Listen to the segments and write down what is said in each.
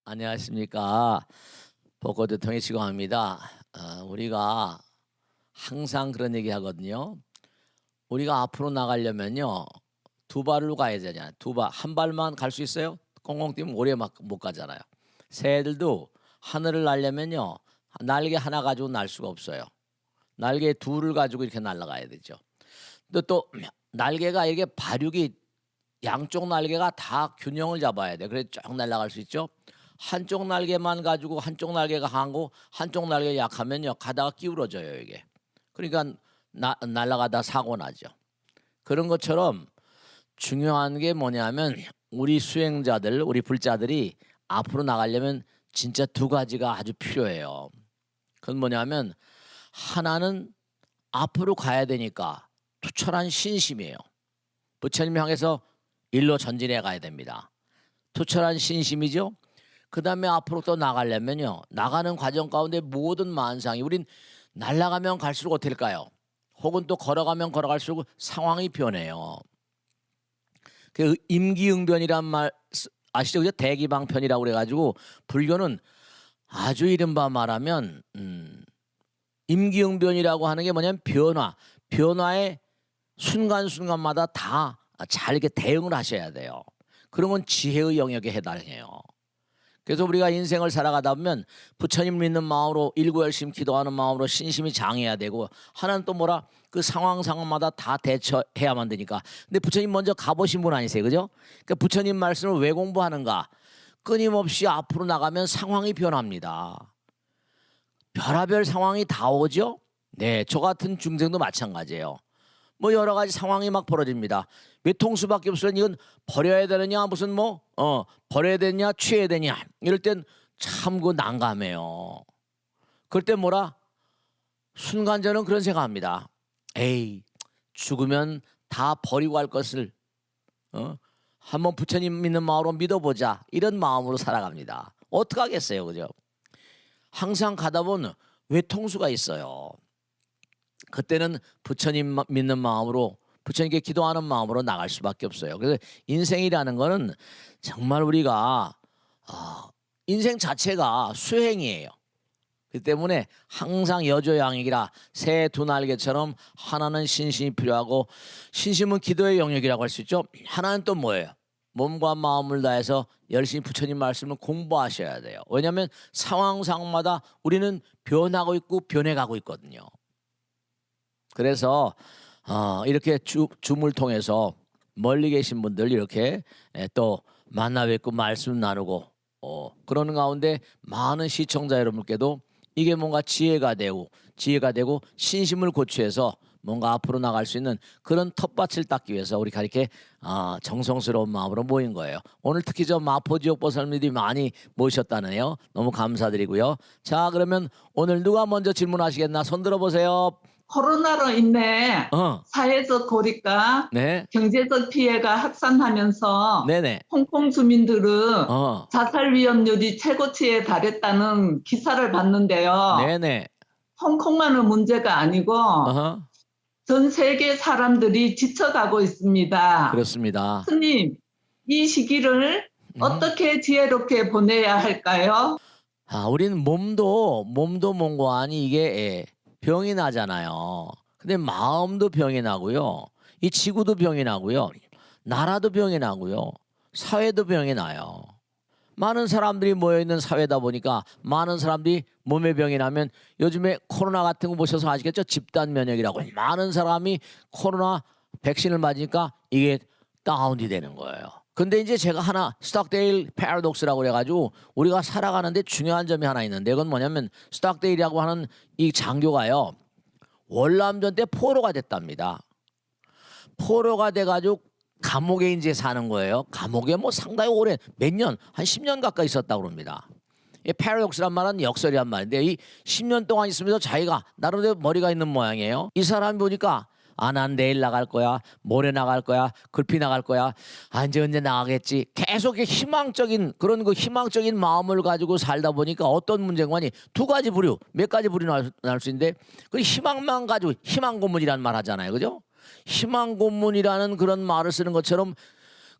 안녕하십니까. 벚꽃 대통령의 지광합니다. 우리가 항상 그런 얘기 하거든요. 우리가 앞으로 나가려면요. 두 발로 가야 되잖아요. 두 발, 한 발만 갈 수 있어요? 꽁꽁 뛰면 오래 막 못 가잖아요. 새들도 하늘을 날려면요. 날개 하나 가지고 날 수가 없어요. 날개 둘을 가지고 이렇게 날아가야 되죠. 또 날개가 이게 발육이 양쪽 날개가 다 균형을 잡아야 돼. 그래서 쭉 날아갈 수 있죠. 한쪽 날개만 가지고 한쪽 날개가 강하고 한쪽 날개가 약하면요 가다가 기울어져요 이게. 그러니까 날아가다 사고 나죠. 그런 것처럼 중요한 게 뭐냐면 우리 수행자들, 우리 불자들이 앞으로 나가려면 진짜 두 가지가 아주 필요해요. 그건 뭐냐면 하나는 앞으로 가야 되니까 투철한 신심이에요. 부처님 향해서 일로 전진해 가야 됩니다. 투철한 신심이죠. 그 다음에 앞으로 또 나가려면요. 나가는 과정 가운데 모든 만상이 우린 날아가면 갈수록 어떻게 될까요? 혹은 또 걸어가면 걸어갈수록 상황이 변해요. 그 임기응변이란 말 아시죠? 그죠? 대기방편이라고 그래가지고 불교는 아주 이른바 말하면 임기응변이라고 하는 게 뭐냐면 변화의 순간순간마다 다 잘 이렇게 대응을 하셔야 돼요. 그런 건 지혜의 영역에 해당해요. 그래서 우리가 인생을 살아가다 보면 부처님 믿는 마음으로 일구열심 기도하는 마음으로 신심이 장해야 되고 하나는 또 뭐라 그 상황마다 다 대처해야만 되니까. 근데 부처님 먼저 가보신 분 아니세요, 그죠? 그러니까 부처님 말씀을 왜 공부하는가? 끊임없이 앞으로 나가면 상황이 변합니다. 별하별 상황이 다 오죠. 네, 저 같은 중생도 마찬가지예요. 뭐 여러 가지 상황이 막 벌어집니다. 외통수밖에 없으면 이건 버려야 되느냐 무슨 버려야 되냐 취해야 되냐 이럴 땐 참 그 난감해요. 그럴 때 뭐라 순간 저는 그런 생각합니다. 에이 죽으면 다 버리고 갈 것을 한번 부처님 믿는 마음으로 믿어보자 이런 마음으로 살아갑니다. 어떡하겠어요, 그죠? 항상 가다 보면 외통수가 있어요. 그때는 부처님 믿는 마음으로 부처님께 기도하는 마음으로 나갈 수밖에 없어요. 그래서 인생이라는 거는 정말 우리가 인생 자체가 수행이에요. 그 때문에 항상 여조양익이라 새 두 날개처럼 하나는 신심이 필요하고 신심은 기도의 영역이라고 할 수 있죠. 하나는 또 뭐예요? 몸과 마음을 다해서 열심히 부처님 말씀을 공부하셔야 돼요. 왜냐하면 상황마다 우리는 변하고 있고 변해가고 있거든요. 그래서 이렇게 줌을 통해서 멀리 계신 분들 이렇게 또 만나 뵙고 말씀 나누고 그러는 가운데 많은 시청자 여러분께도 이게 뭔가 지혜가 되고 신심을 고취해서 뭔가 앞으로 나갈 수 있는 그런 텃밭을 닦기 위해서 우리가 이렇게 정성스러운 마음으로 모인 거예요. 오늘 특히 저 마포지옥 보살님들이 많이 모셨다네요. 너무 감사드리고요. 자, 그러면 오늘 누가 먼저 질문하시겠나? 손 들어보세요. 코로나로 인해 사회적 고립과 네. 경제적 피해가 확산하면서 네네. 홍콩 주민들은 자살 위험률이 최고치에 달했다는 기사를 봤는데요. 네네. 홍콩만의 문제가 아니고 전 세계 사람들이 지쳐가고 있습니다. 그렇습니다. 스님, 이 시기를 어떻게 지혜롭게 보내야 할까요? 우리는 몸도 몸과니 이게 병이 나잖아요. 근데 마음도 병이 나고요. 이 지구도 병이 나고요. 나라도 병이 나고요. 사회도 병이 나요. 많은 사람들이 모여있는 사회다 보니까 많은 사람들이 몸에 병이 나면 요즘에 코로나 같은 거 보셔서 아시겠죠? 집단 면역이라고. 많은 사람이 코로나 백신을 맞으니까 이게 다운이 되는 거예요. 근데 이제 제가 하나 스톡데일 패러독스라고 그래가지고 우리가 살아가는데 중요한 점이 하나 있는데 그건 뭐냐면 스톡데일이라고 하는 이 장교가요. 월남전 때 포로가 됐답니다. 포로가 돼가지고 감옥에 이제 사는 거예요. 감옥에 뭐 상당히 오래 몇 년, 한 10년 가까이 있었다고 그럽니다. 이 패러독스란 말은 역설이란 말인데 이 10년 동안 있으면서 자기가 나름대로 머리가 있는 모양이에요. 이 사람이 보니까 난 내일 나갈 거야, 모레 나갈 거야, 급히 나갈 거야, 이제 언제 나가겠지. 계속 희망적인 그런 그 희망적인 마음을 가지고 살다 보니까 어떤 문제관이 두 가지 부류, 몇 가지 부류 나올 수 있는데 그 희망만 가지고 희망 고문이라는 말 하잖아요, 그죠? 희망 고문이라는 그런 말을 쓰는 것처럼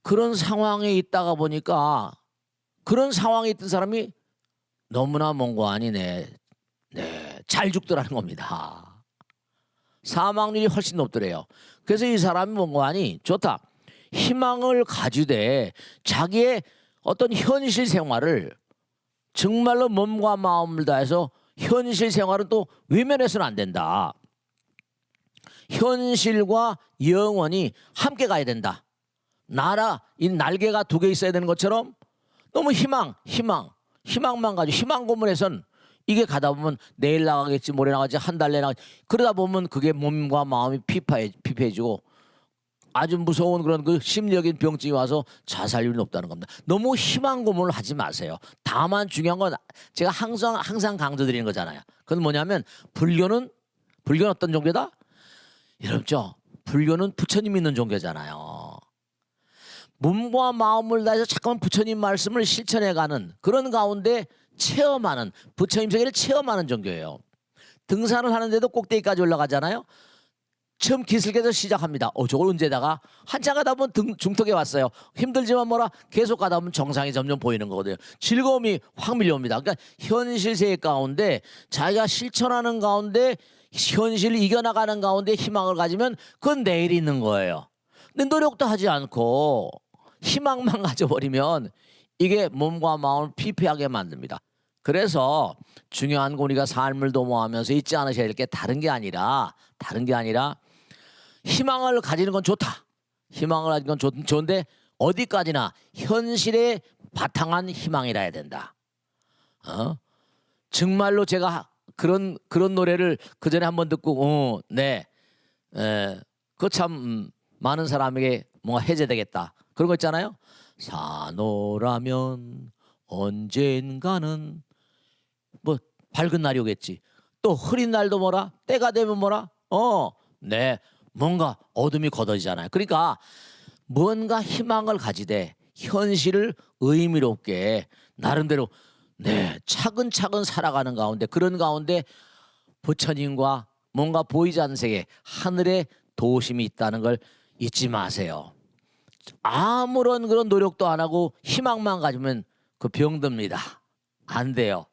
그런 상황에 있다가 보니까 그런 상황에 있던 사람이 너무나 먼 거 아니네. 잘 죽더라는 겁니다. 사망률이 훨씬 높더래요. 그래서 이 사람이 뭔 거 아니? 좋다. 희망을 가지되 자기의 어떤 현실 생활을 정말로 몸과 마음을 다해서 현실 생활은 또 외면해서는 안 된다. 현실과 영원이 함께 가야 된다. 이 날개가 두 개 있어야 되는 것처럼 너무 희망만 가지고 희망 고문에선 이게 가다 보면 내일 나가겠지, 모레 나가겠지, 한 달 내에 나가겠지. 그러다 보면 그게 몸과 마음이 피폐해지고 아주 무서운 그런 그 심리적인 병증이 와서 자살률이 높다는 겁니다. 너무 희망 고문을 하지 마세요. 다만 중요한 건 제가 항상 강조드리는 거잖아요. 그건 뭐냐면 불교는 어떤 종교다? 여러분죠. 불교는 부처님 믿는 종교잖아요. 몸과 마음을 다해서 잠깐만 부처님 말씀을 실천해가는 그런 가운데 체험하는 부처님 세계를 체험하는 종교예요. 등산을 하는데도 꼭대기까지 올라가잖아요. 처음 기슭에서 시작합니다. 저걸 언제다가 한참 가다 보면 중턱에 왔어요. 힘들지만 뭐라 계속 가다 보면 정상이 점점 보이는 거거든요. 즐거움이 확 밀려옵니다. 그러니까 현실 세계 가운데 자기가 실천하는 가운데 현실을 이겨나가는 가운데 희망을 가지면 그건 내일이 있는 거예요. 근데 노력도 하지 않고 희망만 가져버리면 이게 몸과 마음을 피폐하게 만듭니다. 그래서 중요한 건 우리가 삶을 도모하면서 잊지 않으셔야 될 게 다른 게 아니라 희망을 가지는 건 좋다. 희망을 가지는 건 좋은데 어디까지나 현실에 바탕한 희망이라 해야 된다. 정말로 제가 그런 노래를 그 전에 한번 듣고 그 참 많은 사람에게 뭔가 해제되겠다. 그런 거 있잖아요. 산호라면 언젠가는 뭐 밝은 날이 오겠지. 또 흐린 날도 뭐라 때가 되면 뭐라 뭔가 어둠이 걷어지잖아요. 그러니까 뭔가 희망을 가지되 현실을 의미롭게 나름대로 차근차근 살아가는 가운데 그런 가운데 부처님과 뭔가 보이지 않는 세계 하늘에 도심이 있다는 걸 잊지 마세요. 아무런 그런 노력도 안 하고 희망만 가지면 그 병듭니다. 안 돼요.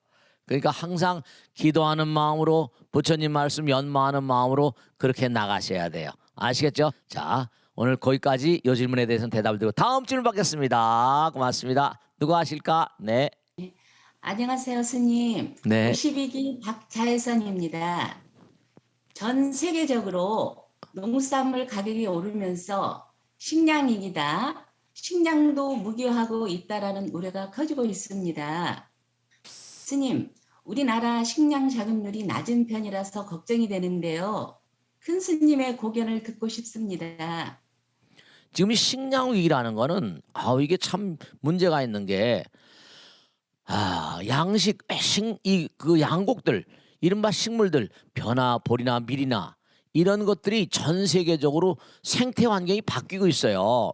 그러니까 항상 기도하는 마음으로 부처님 말씀 연마하는 마음으로 그렇게 나가셔야 돼요. 아시겠죠? 자, 오늘 거기까지 이 질문에 대해서는 대답을 드리고 다음 질문 받겠습니다. 고맙습니다. 누구 하실까? 네. 안녕하세요, 스님. 네. 52기 박자혜선입니다. 전 세계적으로 농수산물 가격이 오르면서 식량위기다, 식량도 무기화하고 있다라는 우려가 커지고 있습니다. 스님, 우리나라 식량 자급률이 낮은 편이라서 걱정이 되는데요. 큰 스님의 고견을 듣고 싶습니다. 지금 이 식량 위기라는 거는 이게 참 문제가 있는 게 그 양곡들, 이른바 식물들, 벼나 보리나 밀이나 이런 것들이 전 세계적으로 생태 환경이 바뀌고 있어요.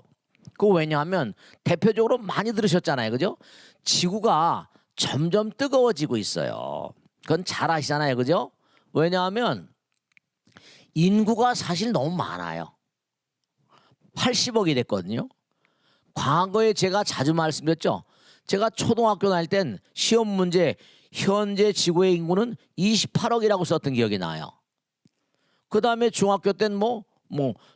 왜냐하면 대표적으로 많이 들으셨잖아요, 그죠? 지구가 점점 뜨거워지고 있어요. 그건 잘 아시잖아요, 그죠? 왜냐하면 인구가 사실 너무 많아요. 80억이 됐거든요. 과거에 제가 자주 말씀드렸죠. 제가 초등학교 다닐 땐 시험 문제 현재 지구의 인구는 28억이라고 썼던 기억이 나요. 그 다음에 중학교 때는 뭐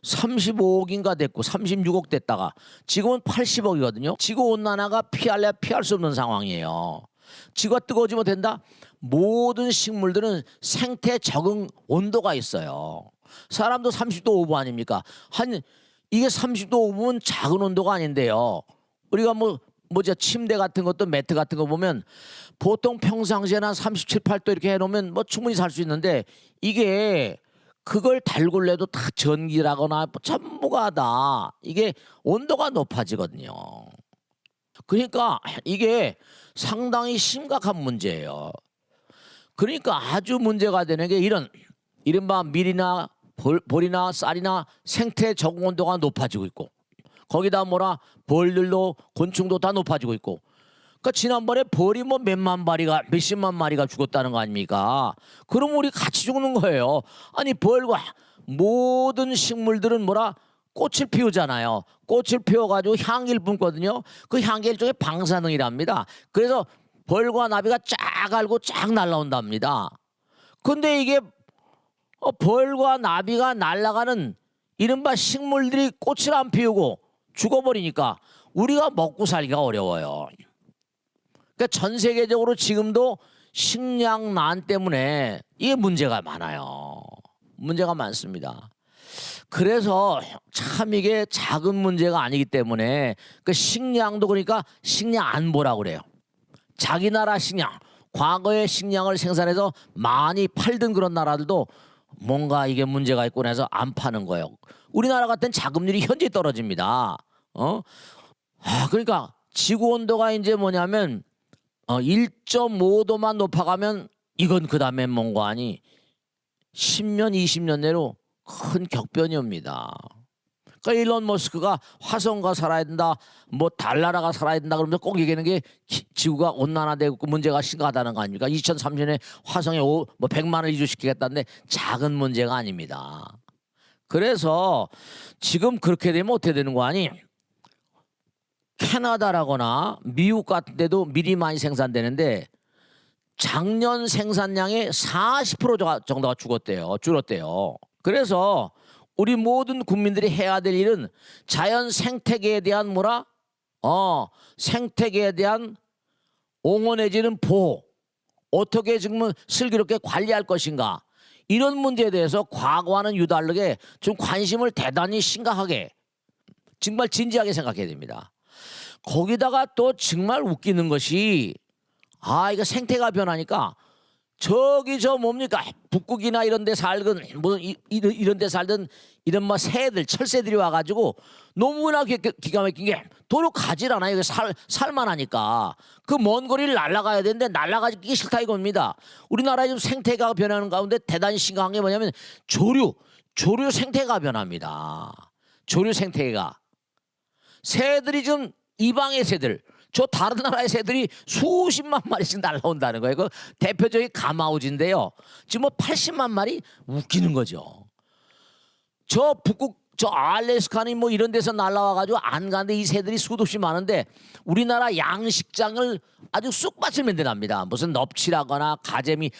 35억인가 됐고 36억 됐다가 지금은 80억이거든요. 지구온난화가 피할 수 없는 상황이에요. 지구가 뜨거워지면 된다? 모든 식물들은 생태 적응 온도가 있어요. 사람도 30도 오브 아닙니까? 이게 30도 오브면 작은 온도가 아닌데요. 우리가 침대 같은 것도 매트 같은 거 보면 보통 평상시에는 한 37, 8도 이렇게 해놓으면 충분히 살 수 있는데 이게 그걸 달굴 내도 다 전기라거나 전부가 다 이게 온도가 높아지거든요. 그러니까 이게 상당히 심각한 문제예요. 그러니까 아주 문제가 되는 게 이른바 밀이나 보리나 쌀이나 생태 적응 온도가 높아지고 있고 거기다 벌들도 곤충도 다 높아지고 있고 그러니까 지난번에 벌이 몇십만 마리가 죽었다는 거 아닙니까? 그럼 우리 같이 죽는 거예요. 아니 벌과 모든 식물들은 꽃을 피우잖아요. 꽃을 피워가지고 향기를 뿜거든요. 그 향기 일종의 방사능이랍니다. 그래서 벌과 나비가 쫙 알고 쫙 날아온답니다. 근데 이게 벌과 나비가 날아가는 이른바 식물들이 꽃을 안 피우고 죽어버리니까 우리가 먹고 살기가 어려워요. 그러니까 전 세계적으로 지금도 식량난 때문에 이게 문제가 많아요. 문제가 많습니다. 그래서 참 이게 작은 문제가 아니기 때문에 그 식량도 그러니까 식량 안보라고 그래요. 자기 나라 식량, 과거에 식량을 생산해서 많이 팔던 그런 나라들도 뭔가 이게 문제가 있고 해서 안 파는 거예요. 우리나라 같은 자금률이 현저히 떨어집니다. 그러니까 지구 온도가 이제 뭐냐면 1.5도만 높아가면 이건 그 다음에 뭔가 아니 10년, 20년 내로 큰 격변이 옵니다. 그러니까 일론 머스크가 화성가 살아야 된다, 뭐 달나라가 살아야 된다 그러면서 꼭 얘기하는 게 지구가 온난화되고 문제가 심각하다는 거 아닙니까? 2030년에 화성에 100만을 이주시키겠다는데 작은 문제가 아닙니다. 그래서 지금 그렇게 되면 어떻게 되는 거 아니? 캐나다라거나 미국 같은 데도 밀이 많이 생산되는데 작년 생산량의 40% 정도가 줄었대요. 그래서 우리 모든 국민들이 해야 될 일은 자연 생태계에 대한 생태계에 대한 옹호 내지는 보호, 어떻게 지금 슬기롭게 관리할 것인가, 이런 문제에 대해서 과거와는 유달리게 좀 관심을 대단히 심각하게 정말 진지하게 생각해야 됩니다. 거기다가 또 정말 웃기는 것이 이거 생태가 변하니까 저기 뭡니까 북극이나 이런 데 살던 무슨 이런 데 살던 이런 새들 철새들이 와가지고 너무나 기가 막힌 게 도로 가질 않아요. 살만하니까 그 먼 거리를 날아가야 되는데 날아가기 싫다 이겁니다. 우리나라에 지금 생태가 변하는 가운데 대단히 심각한 게 뭐냐면 조류 생태가 변합니다. 조류 생태가 새들이 좀 이방의 새들, 저 다른 나라의 새들이 수십만 마리씩 날아온다는 거예요. 그 대표적인 가마우지인데요. 지금 80만 마리 웃기는 거죠. 저 북극, 저 알래스카니 이런 데서 날아와가지고 안 가는데 이 새들이 수도 없이 많은데 우리나라 양식장을 아주 쑥밭을 만들합니다. 무슨 넙치라거나 가재미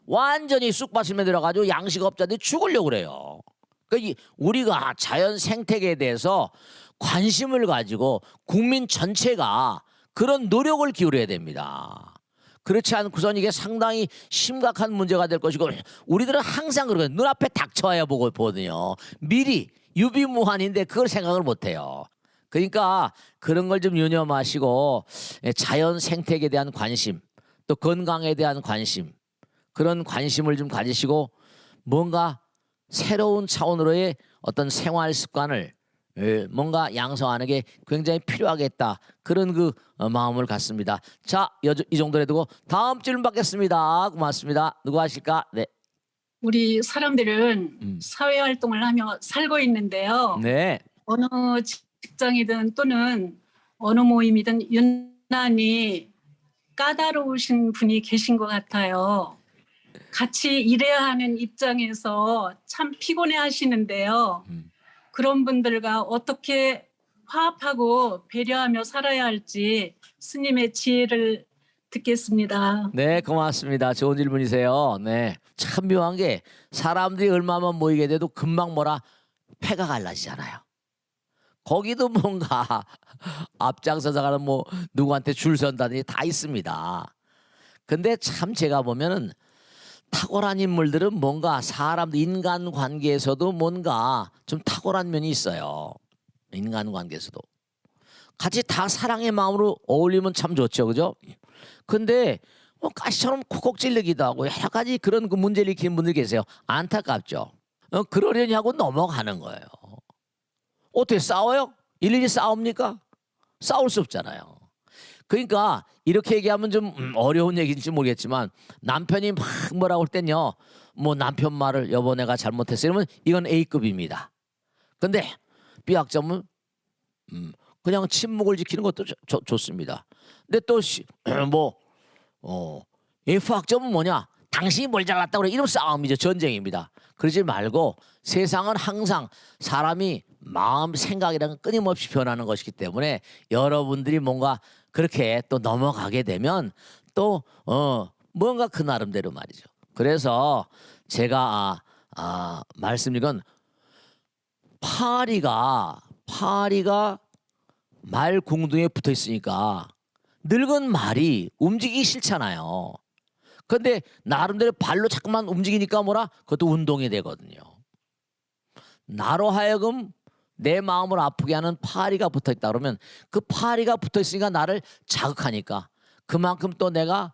완전히 쑥밭을 만들어가지고 양식업자들이 죽으려고 그래요. 그러니까 우리가 자연 생태계에 대해서 관심을 가지고 국민 전체가 그런 노력을 기울여야 됩니다. 그렇지 않고선 이게 상당히 심각한 문제가 될 것이고 우리들은 항상 그러거든요. 눈앞에 닥쳐야 보거든요. 미리 유비무환인데 그걸 생각을 못해요. 그러니까 그런 걸 좀 유념하시고 자연 생태계에 대한 관심, 또 건강에 대한 관심, 그런 관심을 좀 가지시고 뭔가 새로운 차원으로의 어떤 생활 습관을 뭔가 양성하는 게 굉장히 필요하겠다, 그런 마음을 갖습니다. 자, 이 정도로 해두고 다음 질문 받겠습니다. 고맙습니다. 누구 하실까? 네. 우리 사람들은 사회활동을 하며 살고 있는데요. 네. 어느 직장이든 또는 어느 모임이든 유난히 까다로우신 분이 계신 것 같아요. 같이 일해야 하는 입장에서 참 피곤해 하시는데요. 그런 분들과 어떻게 화합하고 배려하며 살아야 할지 스님의 지혜를 듣겠습니다. 네, 고맙습니다. 좋은 질문이세요. 네, 참 묘한 게 사람들이 얼마만 모이게 돼도 금방 패가 갈라지잖아요. 거기도 뭔가 앞장서서 가는 누구한테 줄 선다든지 다 있습니다. 근데 참 제가 보면은 탁월한 인물들은 뭔가 사람들 인간관계에서도 뭔가 좀 탁월한 면이 있어요. 인간관계에서도 같이 다 사랑의 마음으로 어울리면 참 좋죠, 그죠? 근데 가시처럼 콕콕 찔르기도 하고 여러 가지 그런 문제를 일으키는 분들이 계세요. 안타깝죠. 그러려니 하고 넘어가는 거예요. 어떻게 싸워요? 일일이 싸웁니까? 싸울 수 없잖아요. 그러니까 이렇게 얘기하면 좀 어려운 얘기인지 모르겠지만 남편이 막 뭐라고 할 땐요, 남편 말을 여보 내가 잘못했어 이러면 이건 A급입니다. 근데 B학점은 그냥 침묵을 지키는 것도 좋습니다. 근데 또 F학점은 뭐냐? 당신이 뭘 잘났다고 그래. 이런 싸움이죠. 전쟁입니다. 그러지 말고 세상은 항상 사람이 마음 생각이라는 건 끊임없이 변하는 것이기 때문에 여러분들이 뭔가 그렇게 또 넘어가게 되면 또 뭔가 그 나름대로 말이죠. 그래서 제가 말씀드린 건 파리가 말 궁둥이에 붙어 있으니까 늙은 말이 움직이기 싫잖아요. 근데 나름대로 발로 자꾸만 움직이니까 뭐라? 그것도 운동이 되거든요. 나로 하여금 내 마음을 아프게 하는 파리가 붙어 있다 그러면 그 파리가 붙어 있으니까 나를 자극하니까 그만큼 또 내가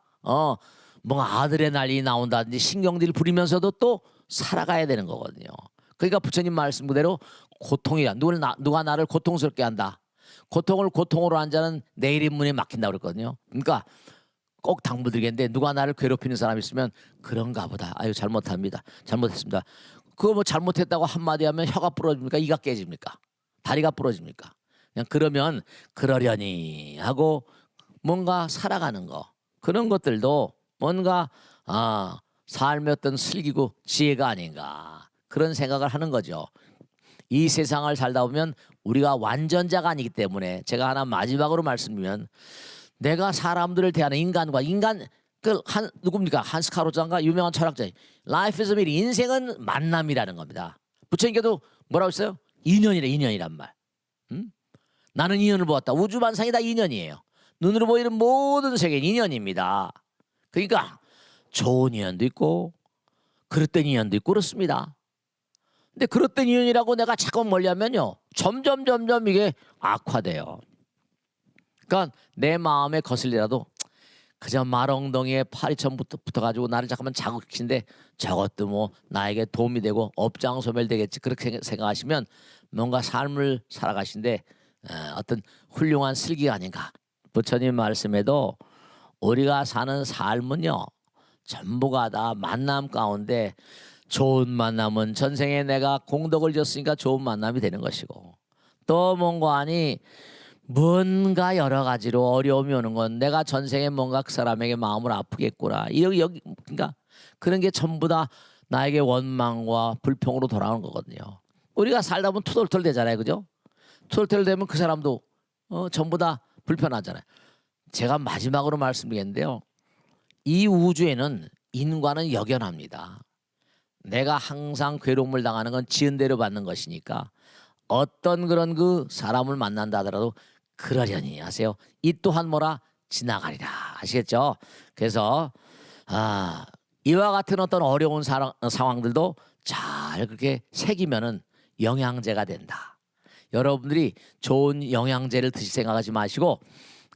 뭔가 아드레날린이 나온다든지 신경질을 부리면서도 또 살아가야 되는 거거든요. 그러니까 부처님 말씀 그대로 고통이야. 누가 나를 고통스럽게 한다. 고통을 고통으로 한 자는 내일 인문에 막힌다고 그랬거든요. 그러니까 꼭 당부드리겠는데 누가 나를 괴롭히는 사람이 있으면 그런가 보다. 아유 잘못합니다. 잘못했습니다. 그거 뭐 잘못했다고 한마디 하면 혀가 부러집니까? 이가 깨집니까? 다리가 부러집니까? 그냥 그러면 그러려니 하고 뭔가 살아가는 거 그런 것들도 뭔가 삶의 어떤 슬기고 지혜가 아닌가 그런 생각을 하는 거죠. 이 세상을 살다 보면 우리가 완전자가 아니기 때문에 제가 하나 마지막으로 말씀드리면 내가 사람들을 대하는 인간 누굽니까? 한스 카로자인가 유명한 철학자. Life is a meeting. 인생은 만남이라는 겁니다. 부처님께도 뭐라고 했어요? 인연이란 말. 나는 인연을 보았다. 우주만상이 다 인연이에요. 눈으로 보이는 모든 세계는 인연입니다. 그러니까 좋은 인연도 있고 그릇된 인연도 있고 그렇습니다. 근데 그릇된 인연이라고 내가 자꾸 멀리하면요 점점 이게 악화돼요. 그러니까 내 마음에 거슬리라도 그저 말엉덩이에 파리처럼 붙어가지고 나를 잠깐만 자극시키는데 저것도 뭐 나에게 도움이 되고 업장 소멸되겠지 그렇게 생각하시면 뭔가 삶을 살아가신데 어떤 훌륭한 슬기가 아닌가. 부처님 말씀에도 우리가 사는 삶은요 전부가 다 만남 가운데 좋은 만남은 전생에 내가 공덕을 줬으니까 좋은 만남이 되는 것이고 또 뭔가 아니 뭔가 여러 가지로 어려움이 오는 건 내가 전생에 뭔가 그 사람에게 마음을 아프겠구나. 여기 그러니까 그런 게 전부 다 나에게 원망과 불평으로 돌아오는 거거든요. 우리가 살다 보면 투덜투덜 되잖아요. 그죠? 투덜투덜 되면 그 사람도 전부 다 불편하잖아요. 제가 마지막으로 말씀드리겠는데요. 이 우주에는 인과는 역연합니다. 내가 항상 괴로움을 당하는 건 지은 대로 받는 것이니까 어떤 그런 그 사람을 만난다 하더라도 그러려니 하세요. 이 또한 뭐라 지나가리라 아시겠죠? 그래서 이와 같은 어떤 어려운 상황들도 잘 그렇게 새기면은 영양제가 된다. 여러분들이 좋은 영양제를 드실 생각하지 마시고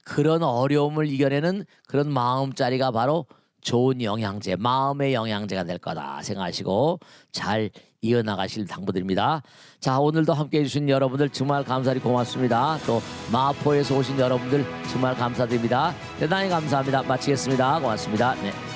그런 어려움을 이겨내는 그런 마음자리가 바로 좋은 영양제, 마음의 영양제가 될 거다 생각하시고 잘 이어나가실 당부드립니다. 자, 오늘도 함께해 주신 여러분들 정말 감사히 고맙습니다. 또 마포에서 오신 여러분들 정말 감사드립니다. 대단히 감사합니다. 마치겠습니다. 고맙습니다. 네.